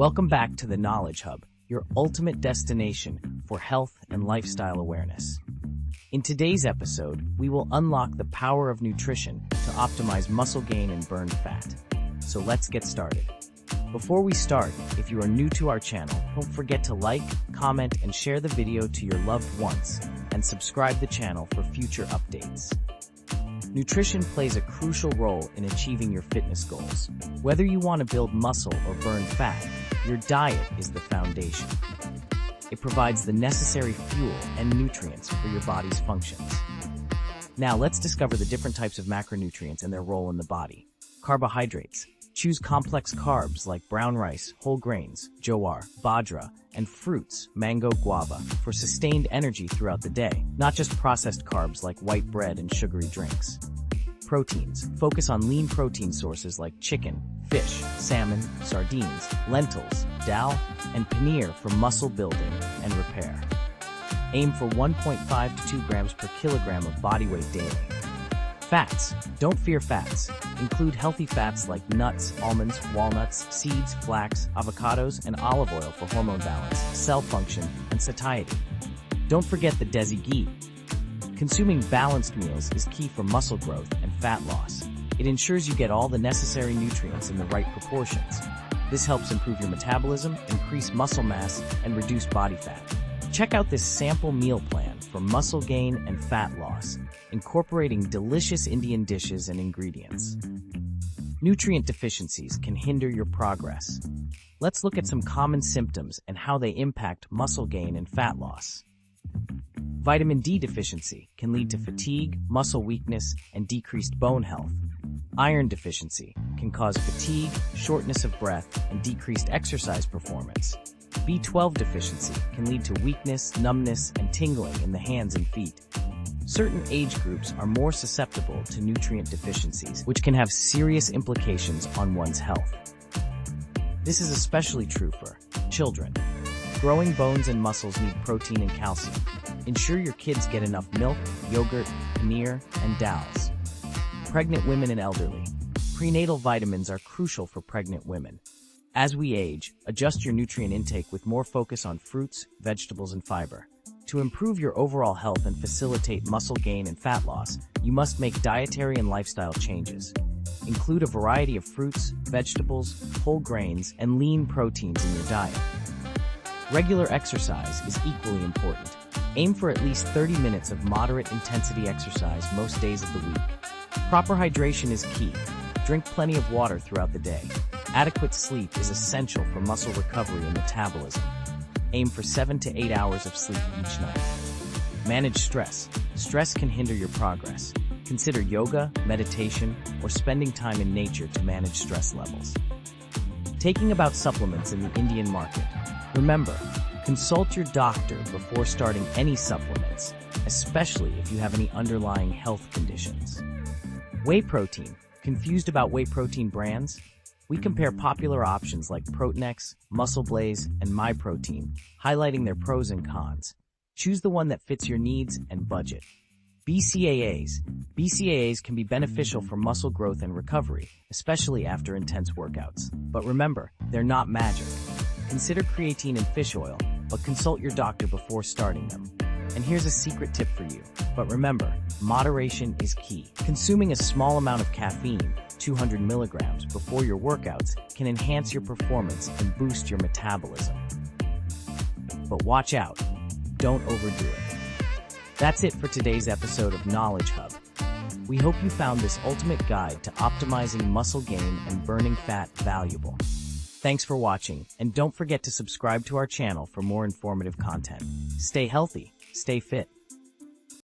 Welcome back to the Knowledge Hub, your ultimate destination for health and lifestyle awareness. In today's episode, we will unlock the power of nutrition to optimize muscle gain and burn fat. So let's get started. Before we start, if you are new to our channel, don't forget to like, comment, and share the video to your loved ones, and subscribe the channel for future updates. Nutrition plays a crucial role in achieving your fitness goals. Whether you want to build muscle or burn fat, your diet is the foundation. It provides the necessary fuel and nutrients for your body's functions. Now let's discover the different types of macronutrients and their role in the body. Carbohydrates. Choose complex carbs like brown rice, whole grains, jowar, bajra, and fruits, mango, guava, for sustained energy throughout the day, not just processed carbs like white bread and sugary drinks. Proteins. Focus on lean protein sources like chicken, fish, salmon, sardines, lentils, dal, and paneer for muscle building and repair. Aim for 1.5 to 2 grams per kilogram of body weight daily. Fats. Don't fear fats. Include healthy fats like nuts, almonds, walnuts, seeds, flax, avocados, and olive oil for hormone balance, cell function, and satiety. Don't forget the desi ghee. Consuming balanced meals is key for muscle growth and fat loss. It ensures you get all the necessary nutrients in the right proportions. This helps improve your metabolism, increase muscle mass, and reduce body fat. Check out this sample meal plan for muscle gain and fat loss, incorporating delicious Indian dishes and ingredients. Nutrient deficiencies can hinder your progress. Let's look at some common symptoms and how they impact muscle gain and fat loss. Vitamin D deficiency can lead to fatigue, muscle weakness, and decreased bone health. Iron deficiency can cause fatigue, shortness of breath, and decreased exercise performance. B12 deficiency can lead to weakness, numbness, and tingling in the hands and feet. Certain age groups are more susceptible to nutrient deficiencies, which can have serious implications on one's health. This is especially true for children. Growing bones and muscles need protein and calcium. Ensure your kids get enough milk, yogurt, paneer, and dals. Pregnant women and elderly. Prenatal vitamins are crucial for pregnant women. As we age, adjust your nutrient intake with more focus on fruits, vegetables, and fiber. To improve your overall health and facilitate muscle gain and fat loss, you must make dietary and lifestyle changes. Include a variety of fruits, vegetables, whole grains, and lean proteins in your diet. Regular exercise is equally important. Aim for at least 30 minutes of moderate intensity exercise most days of the week. Proper hydration is key. Drink plenty of water throughout the day. Adequate sleep is essential for muscle recovery and metabolism. Aim for 7 to 8 hours of sleep each night. Manage stress. Stress can hinder your progress. Consider yoga, meditation, or spending time in nature to manage stress levels. Taking about supplements in the Indian market. Remember, consult your doctor before starting any supplements, especially if you have any underlying health conditions. Whey protein. Confused about whey protein brands? We compare popular options like Proteinx, Muscle Blaze, and MyProtein, highlighting their pros and cons. Choose the one that fits your needs and budget. BCAAs. BCAAs can be beneficial for muscle growth and recovery, especially after intense workouts. But remember, they're not magic. Consider creatine and fish oil, but consult your doctor before starting them. And here's a secret tip for you. But remember, moderation is key. Consuming a small amount of caffeine, 200 milligrams, before your workouts can enhance your performance and boost your metabolism. But watch out. Don't overdo it. That's it for today's episode of Knowledge Hub. We hope you found this ultimate guide to optimizing muscle gain and burning fat valuable. Thanks for watching, and don't forget to subscribe to our channel for more informative content. Stay healthy, stay fit.